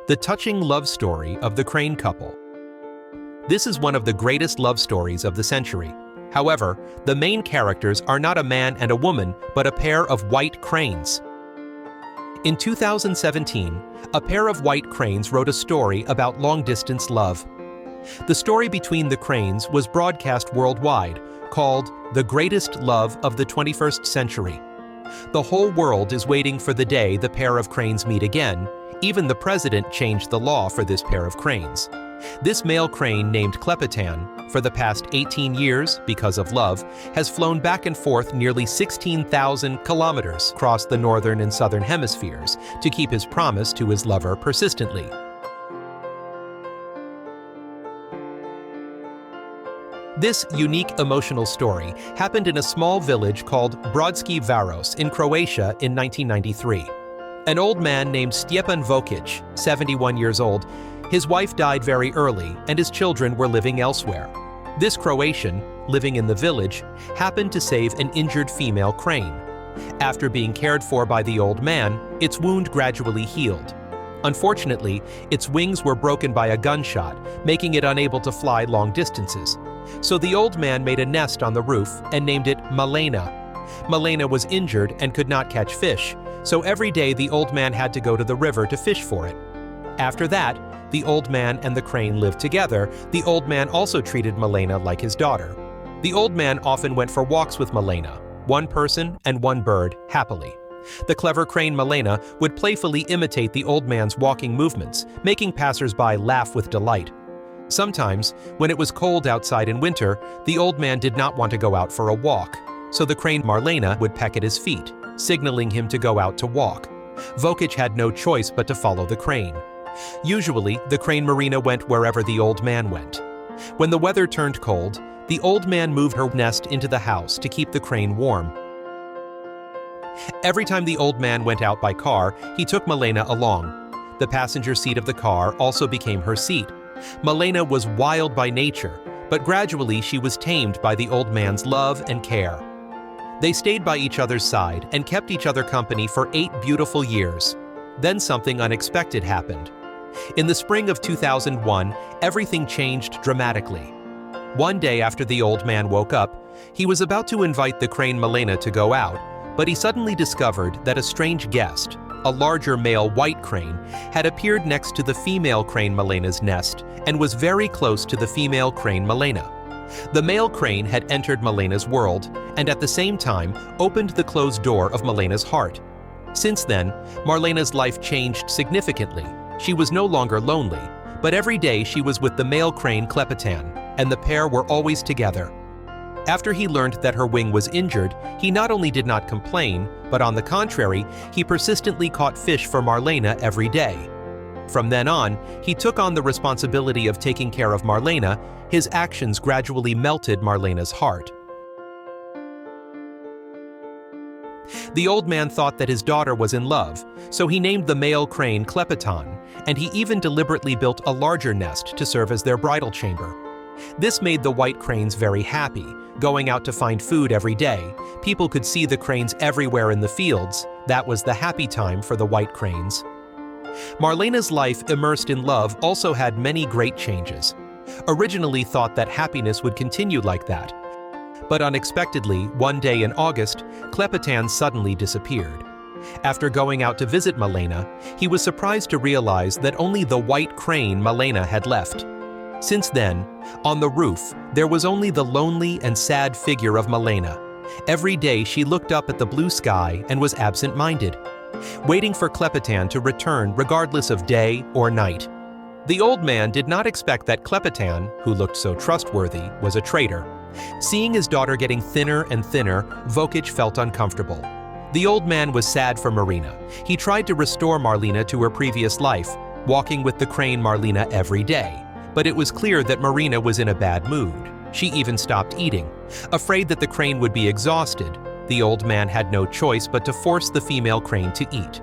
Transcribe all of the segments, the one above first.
The touching love story of the crane couple. This is one of the greatest love stories of the century. However, the main characters are not a man and a woman, but a pair of white cranes. In 2017, a pair of white cranes wrote a story about long-distance love. The story between the cranes was broadcast worldwide, called The Greatest Love of the 21st Century. The whole world is waiting for the day the pair of cranes meet again. Even the president changed the law for this pair of cranes. This male crane, named Klepetan, for the past 18 years, because of love, has flown back and forth nearly 16,000 kilometers across the northern and southern hemispheres to keep his promise to his lover persistently. This unique emotional story happened in a small village called Brodski Varoš in Croatia in 1993. An old man named Stjepan Vokić, 71 years old, his wife died very early and his children were living elsewhere. This Croatian, living in the village, happened to save an injured female crane. After being cared for by the old man, its wound gradually healed. Unfortunately, its wings were broken by a gunshot, making it unable to fly long distances. So the old man made a nest on the roof and named it Malena. Malena was injured and could not catch fish, so every day the old man had to go to the river to fish for it. After that, the old man and the crane lived together. The old man also treated Malena like his daughter. The old man often went for walks with Malena, one person and one bird, happily. The clever crane Malena would playfully imitate the old man's walking movements, making passers-by laugh with delight. Sometimes, when it was cold outside in winter, the old man did not want to go out for a walk, so the crane Malena would peck at his feet, signaling him to go out to walk. Vokić had no choice but to follow the crane. Usually, the crane Marina went wherever the old man went. When the weather turned cold, the old man moved her nest into the house to keep the crane warm. Every time the old man went out by car, he took Malena along. The passenger seat of the car also became her seat. Malena was wild by nature, but gradually she was tamed by the old man's love and care. They stayed by each other's side and kept each other company for 8 beautiful years. Then something unexpected happened. In the spring of 2001, everything changed dramatically. One day after the old man woke up, he was about to invite the crane Malena to go out, but he suddenly discovered that a strange guest, a larger male white crane, had appeared next to the female crane Malena's nest and was very close to the female crane Malena. The male crane had entered Malena's world and at the same time opened the closed door of Malena's heart. Since then, Malena's life changed significantly. She was no longer lonely, but every day she was with the male crane Klepetan, and the pair were always together. After he learned that her wing was injured, he not only did not complain, but on the contrary, he persistently caught fish for Malena every day. From then on, he took on the responsibility of taking care of Malena. His actions gradually melted Malena's heart. The old man thought that his daughter was in love, so he named the male crane Klepetan, and he even deliberately built a larger nest to serve as their bridal chamber. This made the white cranes very happy, going out to find food every day. People could see the cranes everywhere in the fields. That was the happy time for the white cranes. Malena's life immersed in love also had many great changes. Originally thought that happiness would continue like that. But unexpectedly, one day in August, Klepetan suddenly disappeared. After going out to visit Malena, he was surprised to realize that only the white crane Malena had left. Since then, on the roof, there was only the lonely and sad figure of Malena. Every day she looked up at the blue sky and was absent-minded, waiting for Klepetan to return regardless of day or night. The old man did not expect that Klepetan, who looked so trustworthy, was a traitor. Seeing his daughter getting thinner and thinner, Vokić felt uncomfortable. The old man was sad for Marina. He tried to restore Malena to her previous life, walking with the crane Malena every day. But it was clear that Marina was in a bad mood. She even stopped eating. Afraid that the crane would be exhausted, the old man had no choice but to force the female crane to eat.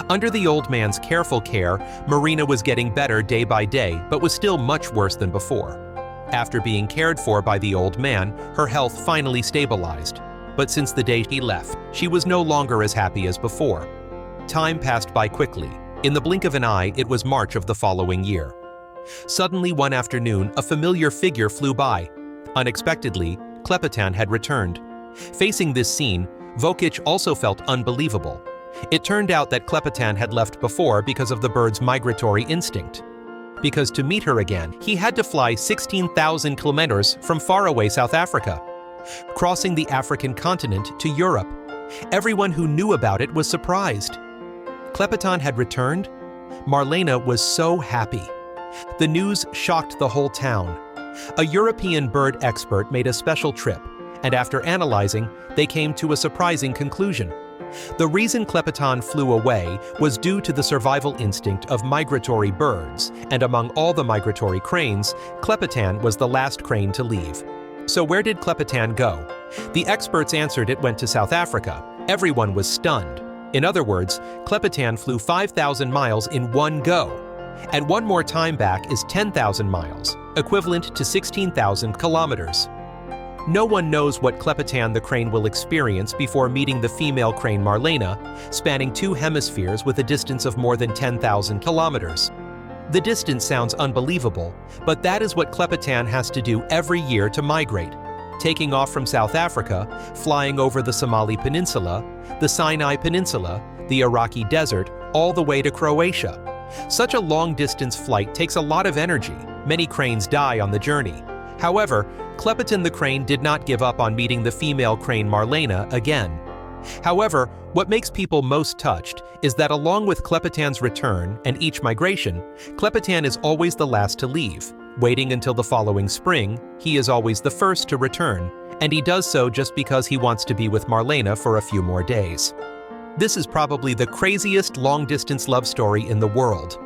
Under the old man's careful care, Marina was getting better day by day, but was still much worse than before. After being cared for by the old man, her health finally stabilized. But since the day he left, she was no longer as happy as before. Time passed by quickly. In the blink of an eye, it was March of the following year. Suddenly one afternoon, a familiar figure flew by. Unexpectedly, Klepetan had returned. Facing this scene, Vokić also felt unbelievable. It turned out that Klepetan had left before because of the bird's migratory instinct. Because to meet her again, he had to fly 16,000 kilometers from faraway South Africa, crossing the African continent to Europe. Everyone who knew about it was surprised. Klepetan had returned? Malena was so happy. The news shocked the whole town. A European bird expert made a special trip, and after analyzing, they came to a surprising conclusion. The reason Klepetan flew away was due to the survival instinct of migratory birds, and among all the migratory cranes, Klepetan was the last crane to leave. So where did Klepetan go? The experts answered it went to South Africa. Everyone was stunned. In other words, Klepetan flew 5,000 miles in one go. And one more time back is 10,000 miles, equivalent to 16,000 kilometers. No one knows what Klepetan the crane will experience before meeting the female crane Malena, spanning two hemispheres with a distance of more than 10,000 kilometers. The distance sounds unbelievable, but that is what Klepetan has to do every year to migrate, taking off from South Africa, flying over the Somali Peninsula, the Sinai Peninsula, the Iraqi Desert, all the way to Croatia. Such a long-distance flight takes a lot of energy. Many cranes die on the journey. However, Klepetan the crane did not give up on meeting the female crane Malena again. However, what makes people most touched is that along with Klepetan's return and each migration, Klepetan is always the last to leave. Waiting until the following spring, he is always the first to return, and he does so just because he wants to be with Malena for a few more days. This is probably the craziest long-distance love story in the world.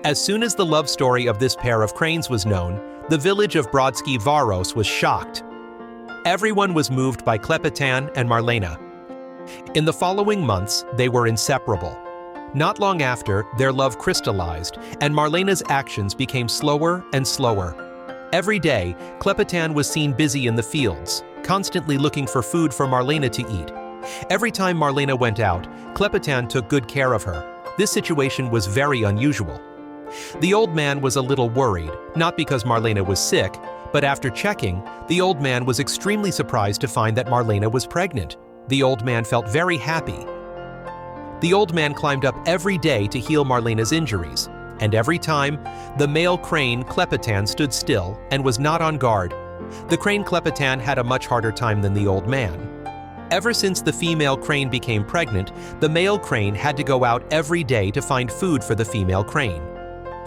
As soon as the love story of this pair of cranes was known, the village of Brodski Varoš was shocked. Everyone was moved by Klepetan and Malena. In the following months, they were inseparable. Not long after, their love crystallized, and Malena's actions became slower and slower. Every day, Klepetan was seen busy in the fields, constantly looking for food for Malena to eat. Every time Malena went out, Klepetan took good care of her. This situation was very unusual. The old man was a little worried, not because Malena was sick, but after checking, the old man was extremely surprised to find that Malena was pregnant. The old man felt very happy. The old man climbed up every day to heal Malena's injuries, and every time, the male crane Klepetan stood still and was not on guard. The crane Klepetan had a much harder time than the old man. Ever since the female crane became pregnant, the male crane had to go out every day to find food for the female crane.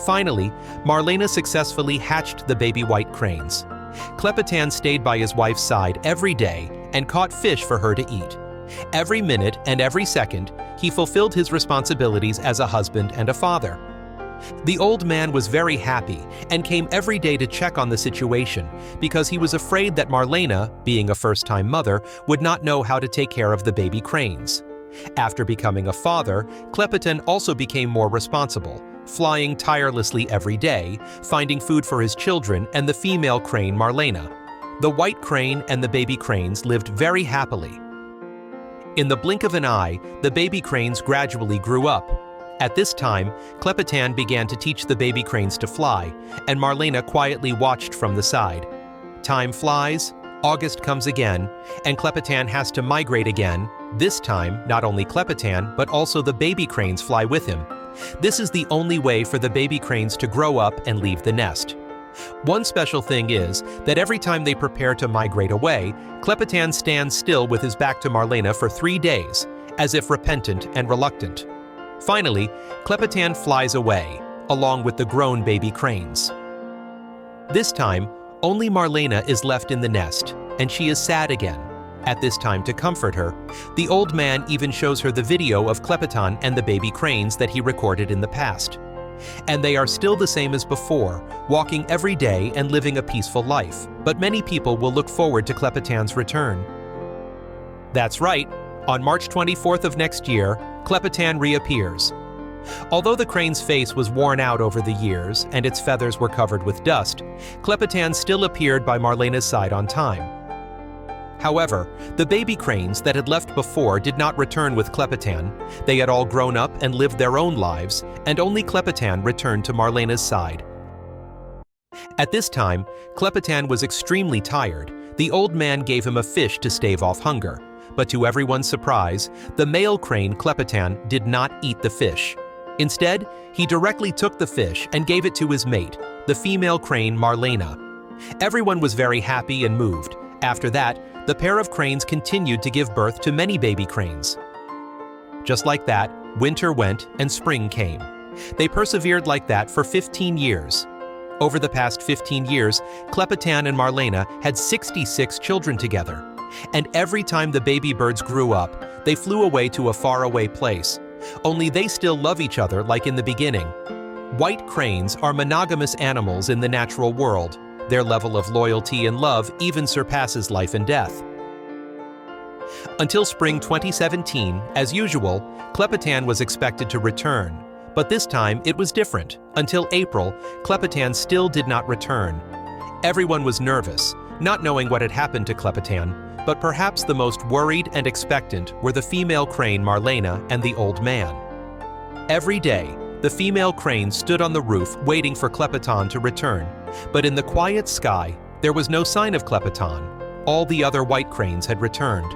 Finally, Malena successfully hatched the baby white cranes. Klepetan stayed by his wife's side every day and caught fish for her to eat. Every minute and every second, he fulfilled his responsibilities as a husband and a father. The old man was very happy and came every day to check on the situation because he was afraid that Malena, being a first-time mother, would not know how to take care of the baby cranes. After becoming a father, Klepetan also became more responsible, flying tirelessly every day, finding food for his children and the female crane Malena. The white crane and the baby cranes lived very happily. In the blink of an eye, the baby cranes gradually grew up. At this time, Klepetan began to teach the baby cranes to fly, and Malena quietly watched from the side. Time flies, August comes again, and Klepetan has to migrate again. This time, not only Klepetan, but also the baby cranes fly with him. This is the only way for the baby cranes to grow up and leave the nest. One special thing is that every time they prepare to migrate away, Klepetan stands still with his back to Malena for 3 days, as if repentant and reluctant. Finally, Klepetan flies away, along with the grown baby cranes. This time, only Malena is left in the nest, and she is sad again. At this time, to comfort her, the old man even shows her the video of Klepetan and the baby cranes that he recorded in the past. And they are still the same as before, walking every day and living a peaceful life. But many people will look forward to Klepetan's return. That's right, on March 24th of next year, Klepetan reappears. Although the crane's face was worn out over the years and its feathers were covered with dust, Klepetan still appeared by Malena's side on time. However, the baby cranes that had left before did not return with Klepetan. They had all grown up and lived their own lives, and only Klepetan returned to Malena's side. At this time, Klepetan was extremely tired. The old man gave him a fish to stave off hunger, but to everyone's surprise, the male crane Klepetan did not eat the fish. Instead, he directly took the fish and gave it to his mate, the female crane Malena. Everyone was very happy and moved. After that, the pair of cranes continued to give birth to many baby cranes. Just like that, winter went and spring came. They persevered like that for 15 years. Over the past 15 years, Klepetan and Malena had 66 children together. And every time the baby birds grew up, they flew away to a faraway place. Only they still love each other like in the beginning. White cranes are monogamous animals in the natural world. Their level of loyalty and love even surpasses life and death. Until spring 2017, as usual, Klepetan was expected to return. But this time it was different. Until April, Klepetan still did not return. Everyone was nervous, not knowing what had happened to Klepetan, but perhaps the most worried and expectant were the female crane Malena and the old man. Every day, the female crane stood on the roof waiting for Klepetan to return, but in the quiet sky, there was no sign of Klepetan. All the other white cranes had returned.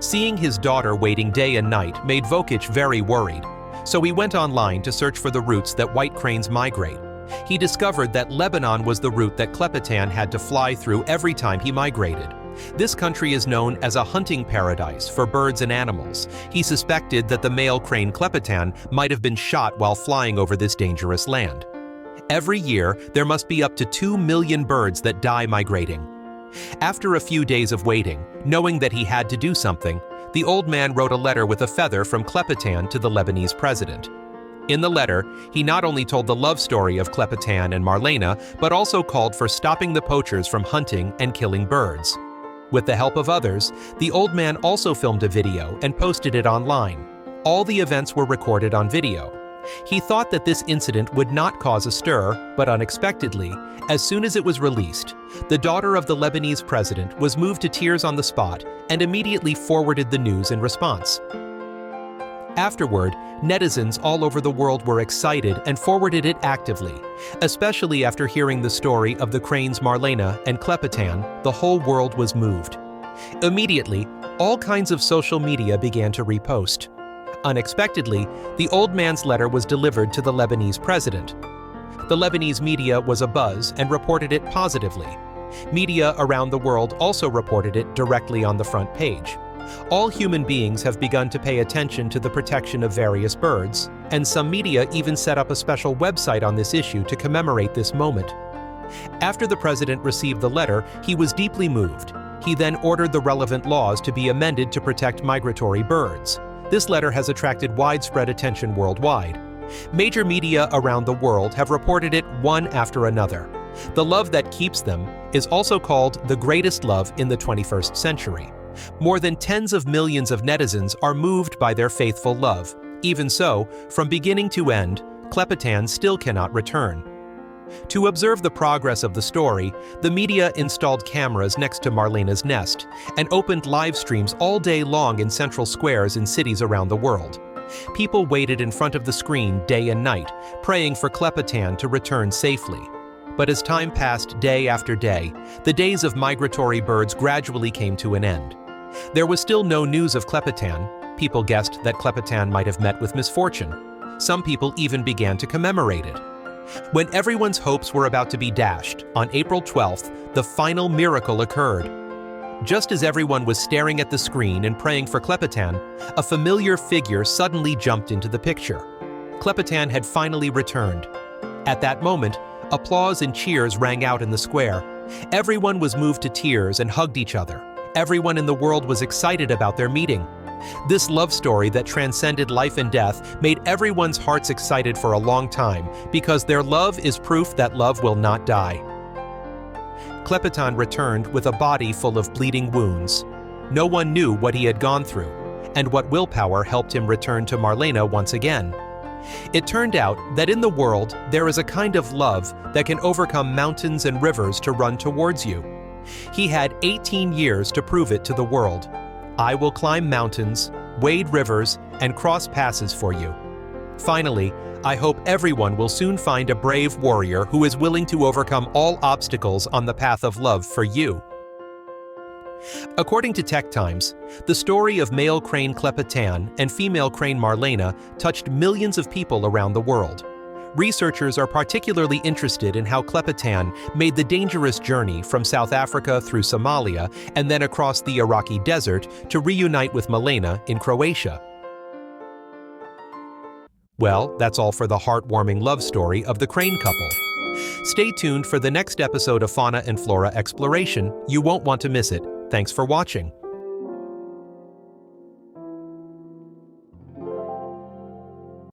Seeing his daughter waiting day and night made Vokić very worried, so he went online to search for the routes that white cranes migrate. He discovered that Lebanon was the route that Klepetan had to fly through every time he migrated. This country is known as a hunting paradise for birds and animals. He suspected that the male crane Klepetan might have been shot while flying over this dangerous land. Every year, there must be up to 2 million birds that die migrating. After a few days of waiting, knowing that he had to do something, the old man wrote a letter with a feather from Klepetan to the Lebanese president. In the letter, he not only told the love story of Klepetan and Malena, but also called for stopping the poachers from hunting and killing birds. With the help of others, the old man also filmed a video and posted it online. All the events were recorded on video. He thought that this incident would not cause a stir, but unexpectedly, as soon as it was released, the daughter of the Lebanese president was moved to tears on the spot and immediately forwarded the news in response. Afterward, netizens all over the world were excited and forwarded it actively. Especially after hearing the story of the cranes Malena and Klepetan, the whole world was moved. Immediately, all kinds of social media began to repost. Unexpectedly, the old man's letter was delivered to the Lebanese president. The Lebanese media was abuzz and reported it positively. Media around the world also reported it directly on the front page. All human beings have begun to pay attention to the protection of various birds, and some media even set up a special website on this issue to commemorate this moment. After the president received the letter, he was deeply moved. He then ordered the relevant laws to be amended to protect migratory birds. This letter has attracted widespread attention worldwide. Major media around the world have reported it one after another. The love that keeps them is also called the greatest love in the 21st century. More than tens of millions of netizens are moved by their faithful love. Even so, from beginning to end, Klepetan still cannot return. To observe the progress of the story, the media installed cameras next to Malena's nest and opened live streams all day long in central squares in cities around the world. People waited in front of the screen day and night, praying for Klepetan to return safely. But as time passed day after day, the days of migratory birds gradually came to an end. There was still no news of Klepetan. People guessed that Klepetan might have met with misfortune. Some people even began to commemorate it. When everyone's hopes were about to be dashed, on April 12th, the final miracle occurred. Just as everyone was staring at the screen and praying for Klepetan, a familiar figure suddenly jumped into the picture. Klepetan had finally returned. At that moment, applause and cheers rang out in the square. Everyone was moved to tears and hugged each other. Everyone in the world was excited about their meeting. This love story that transcended life and death made everyone's hearts excited for a long time, because their love is proof that love will not die. Klepetan returned with a body full of bleeding wounds. No one knew what he had gone through, and what willpower helped him return to Malena once again. It turned out that in the world there is a kind of love that can overcome mountains and rivers to run towards you. He had 18 years to prove it to the world. I will climb mountains, wade rivers, and cross passes for you. Finally, I hope everyone will soon find a brave warrior who is willing to overcome all obstacles on the path of love for you. According to Tech Times, the story of male crane Klepetan and female crane Malena touched millions of people around the world. Researchers are particularly interested in how Klepetan made the dangerous journey from South Africa through Somalia and then across the Iraqi desert to reunite with Malena in Croatia. Well, that's all for the heartwarming love story of the crane couple. Stay tuned for the next episode of Fauna and Flora Exploration. You won't want to miss it. Thanks for watching.